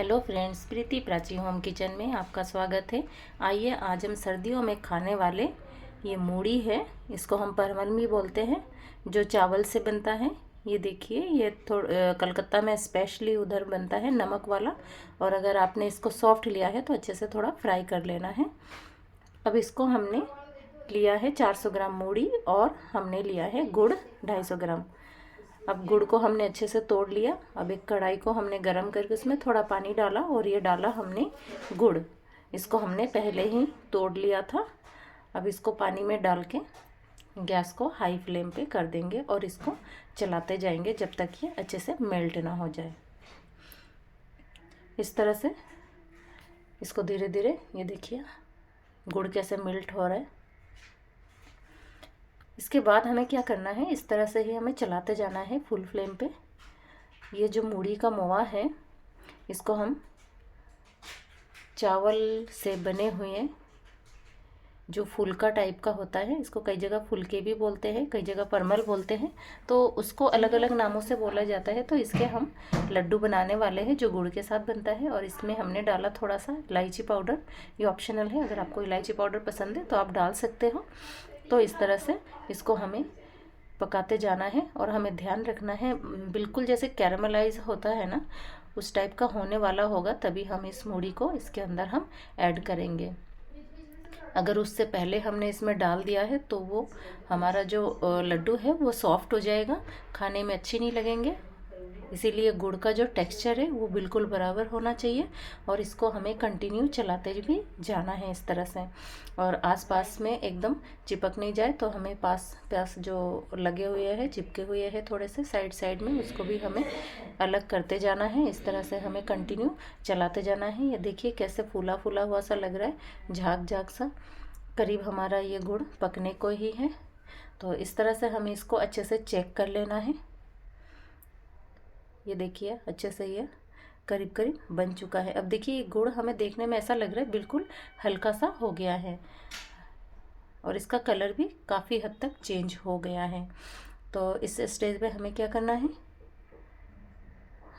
Hello friends, प्रीति Prachi home kitchen में आपका स्वागत है। आइए आज हम सर्दियों में खाने वाले ये मूढ़ी है, इसको हम परवल भी बोलते हैं, जो चावल से बनता है। ये देखिए, ये कलकत्ता में स्पेशली उधर बनता है नमक वाला। और अगर आपने इसको सॉफ्ट लिया है तो अच्छे से थोड़ा फ्राई कर लेना है। अब इसको हमने लिया है 400 ग्राम मूढ़ी और हमने लिया है गुड़ 250 ग्राम। अब गुड़ को हमने अच्छे से तोड़ लिया। अब एक कढ़ाई को हमने गरम करके उसमें थोड़ा पानी डाला और ये डाला हमने गुड़। इसको हमने पहले ही तोड़ लिया था। अब इसको पानी में डाल के गैस को हाई फ्लेम पे कर देंगे और इसको चलाते जाएंगे जब तक ये अच्छे से मेल्ट ना हो जाए। इस तरह से इसको धीरे धीरे, ये देखिए गुड़ कैसे मेल्ट हो रहा है। इसके बाद हमें क्या करना है, इस तरह से ही हमें चलाते जाना है फुल फ्लेम पे। ये जो मूढ़ी का मोआ है, इसको हम चावल से बने हुए जो फुलका टाइप का होता है, इसको कई जगह फुलके भी बोलते हैं, कई जगह परमल बोलते हैं, तो उसको अलग अलग नामों से बोला जाता है। तो इसके हम लड्डू बनाने वाले हैं जो गुड़ के साथ बनता है। और इसमें हमने डाला थोड़ा सा इलायची पाउडर। ये ऑप्शनल है, अगर आपको इलायची पाउडर पसंद है तो आप डाल सकते हो। तो इस तरह से इसको हमें पकाते जाना है और हमें ध्यान रखना है, बिल्कुल जैसे कैरामलाइज होता है ना, उस टाइप का होने वाला होगा, तभी हम इस मूढ़ी को इसके अंदर हम ऐड करेंगे। अगर उससे पहले हमने इसमें डाल दिया है तो वो हमारा जो लड्डू है वो सॉफ्ट हो जाएगा, खाने में अच्छी नहीं लगेंगे। इसीलिए गुड़ का जो टेक्सचर है वो बिल्कुल बराबर होना चाहिए और इसको हमें कंटिन्यू चलाते भी जाना है इस तरह से। और आसपास में एकदम चिपक नहीं जाए तो हमें पास पास जो लगे हुए हैं, चिपके हुए हैं थोड़े से साइड साइड में, उसको भी हमें अलग करते जाना है। इस तरह से हमें कंटिन्यू चलाते जाना है। ये देखिए कैसे फूला फूला हुआ सा लग रहा है, झाग झाग सा। करीब हमारा ये गुड़ पकने को ही है। तो इस तरह से हमें इसको अच्छे से चेक कर लेना है। ये देखिए अच्छे से ये करीब करीब बन चुका है। अब देखिए गुड़ हमें देखने में ऐसा लग रहा है बिल्कुल हल्का सा हो गया है और इसका कलर भी काफ़ी हद तक चेंज हो गया है। तो इस स्टेज पे हमें क्या करना है,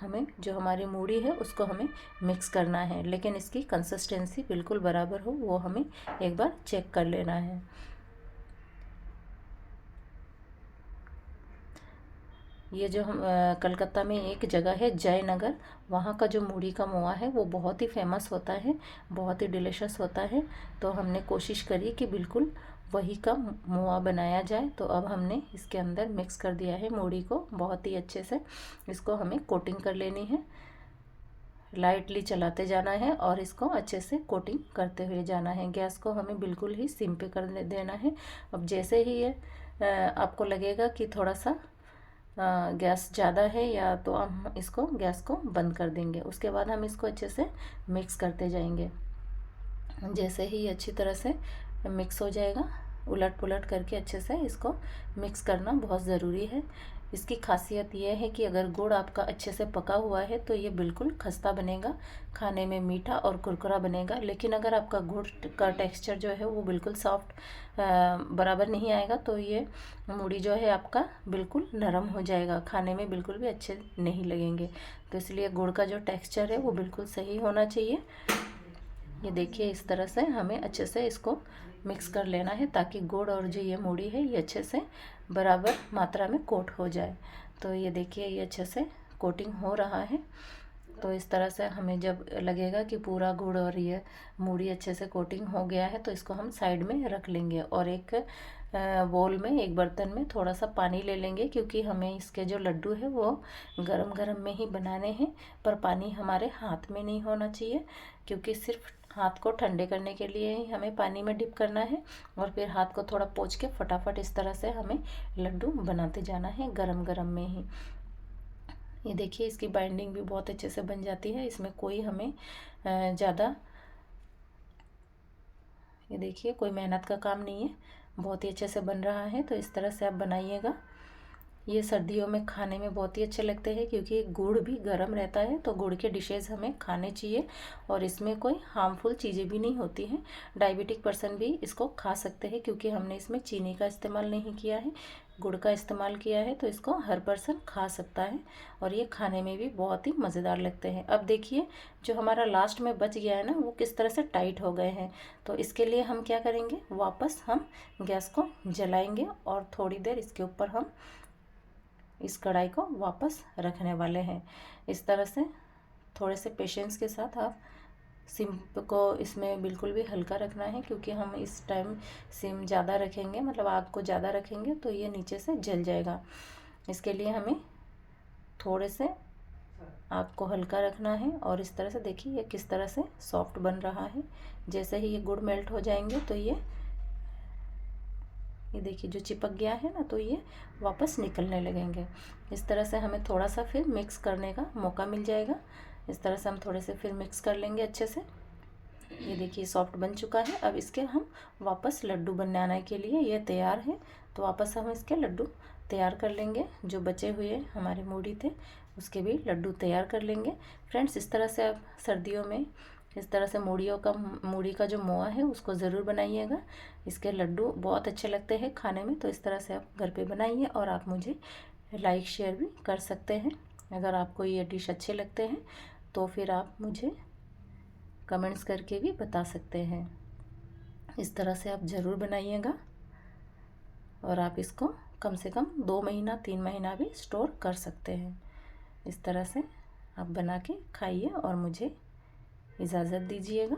हमें जो हमारी मूढ़ी है उसको हमें मिक्स करना है, लेकिन इसकी कंसिस्टेंसी बिल्कुल बराबर हो वो हमें एक बार चेक कर लेना है। ये जो हम कलकत्ता में एक जगह है जयनगर, वहाँ का जो मूढ़ी का मोआ है वो बहुत ही फेमस होता है, बहुत ही डिलीशियस होता है। तो हमने कोशिश करी कि बिल्कुल वही का मोआ बनाया जाए। तो अब हमने इसके अंदर मिक्स कर दिया है मूढ़ी को बहुत ही अच्छे से। इसको हमें कोटिंग कर लेनी है, लाइटली चलाते जाना है और इसको अच्छे से कोटिंग करते हुए जाना है। गैस को हमें बिल्कुल ही सिम पे कर देना है। अब जैसे ही ये आपको लगेगा कि थोड़ा सा गैस ज़्यादा है या तो हम इसको गैस को बंद कर देंगे। उसके बाद हम इसको अच्छे से मिक्स करते जाएंगे। जैसे ही अच्छी तरह से मिक्स हो जाएगा, उलट पुलट करके अच्छे से इसको मिक्स करना बहुत ज़रूरी है। इसकी खासियत यह है कि अगर गुड़ आपका अच्छे से पका हुआ है तो ये बिल्कुल खस्ता बनेगा, खाने में मीठा और कुरकुरा बनेगा। लेकिन अगर आपका गुड़ का टेक्सचर जो है वो बिल्कुल सॉफ्ट बराबर नहीं आएगा तो ये मूढ़ी जो है आपका बिल्कुल नरम हो जाएगा, खाने में बिल्कुल भी अच्छे नहीं लगेंगे। तो इसलिए गुड़ का जो टेक्सचर है वो बिल्कुल सही होना चाहिए। ये देखिए इस तरह से हमें अच्छे से इसको मिक्स कर लेना है ताकि गुड़ और जो ये मूढ़ी है ये अच्छे से बराबर मात्रा में कोट हो जाए। तो ये देखिए ये अच्छे से कोटिंग हो रहा है। तो इस तरह से हमें जब लगेगा कि पूरा गुड़ और ये मूढ़ी अच्छे से कोटिंग हो गया है तो इसको हम साइड में रख लेंगे और एक बोल में, एक बर्तन में थोड़ा सा पानी ले लेंगे, क्योंकि हमें इसके जो लड्डू है वो गरम गरम में ही बनाने हैं। पर पानी हमारे हाथ में नहीं होना चाहिए, क्योंकि सिर्फ हाथ को ठंडे करने के लिए ही हमें पानी में डिप करना है और फिर हाथ को थोड़ा पोंछ के फटाफट इस तरह से हमें लड्डू बनाते जाना है गरम गरम में ही। ये देखिए इसकी बाइंडिंग भी बहुत अच्छे से बन जाती है, इसमें कोई हमें ज़्यादा, ये देखिए कोई मेहनत का काम नहीं है, बहुत ही अच्छे से बन रहा है। तो इस तरह से आप बनाइएगा। ये सर्दियों में खाने में बहुत ही अच्छे लगते हैं, क्योंकि गुड़ भी गर्म रहता है तो गुड़ के डिशेज़ हमें खाने चाहिए और इसमें कोई हार्मफुल चीज़ें भी नहीं होती हैं। डायबिटिक पर्सन भी इसको खा सकते हैं, क्योंकि हमने इसमें चीनी का इस्तेमाल नहीं किया है, गुड़ का इस्तेमाल किया है, तो इसको हर पर्सन खा सकता है और ये खाने में भी बहुत ही मज़ेदार लगते हैं। अब देखिए जो हमारा लास्ट में बच गया है ना, वो किस तरह से टाइट हो गए हैं। तो इसके लिए हम क्या करेंगे, वापस हम गैस को जलाएंगे और थोड़ी देर इसके ऊपर हम इस कढ़ाई को वापस रखने वाले हैं। इस तरह से थोड़े से पेशेंस के साथ आप सिम को इसमें बिल्कुल भी हल्का रखना है, क्योंकि हम इस टाइम सिम ज़्यादा रखेंगे, मतलब आग को ज़्यादा रखेंगे तो ये नीचे से जल जाएगा। इसके लिए हमें थोड़े से आग को हल्का रखना है। और इस तरह से देखिए ये किस तरह से सॉफ्ट बन रहा है। जैसे ही ये गुड़ मेल्ट हो जाएंगे तो ये देखिए जो चिपक गया है ना, तो ये वापस निकलने लगेंगे। इस तरह से हमें थोड़ा सा फिर मिक्स करने का मौका मिल जाएगा। इस तरह से हम थोड़े से फिर मिक्स कर लेंगे अच्छे से। ये देखिए सॉफ्ट बन चुका है। अब इसके हम वापस लड्डू बनाने के लिए ये तैयार है, तो वापस हम इसके लड्डू तैयार कर लेंगे। जो बचे हुए हमारे मूढ़ी थे उसके भी लड्डू तैयार कर लेंगे। फ्रेंड्स, इस तरह से आप सर्दियों में इस तरह से मूढ़ी का जो मोआ है उसको ज़रूर बनाइएगा। इसके लड्डू बहुत अच्छे लगते हैं खाने में। तो इस तरह से आप घर पे बनाइए और आप मुझे लाइक शेयर भी कर सकते हैं। अगर आपको ये डिश अच्छे लगते हैं तो फिर आप मुझे कमेंट्स करके भी बता सकते हैं। इस तरह से आप ज़रूर बनाइएगा और आप इसको कम से कम 2 महीना 3 महीना भी स्टोर कर सकते हैं। इस तरह से आप बना के खाइए और मुझे इजाज़त दीजिएगा।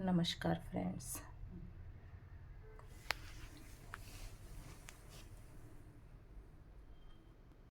नमस्कार फ्रेंड्स।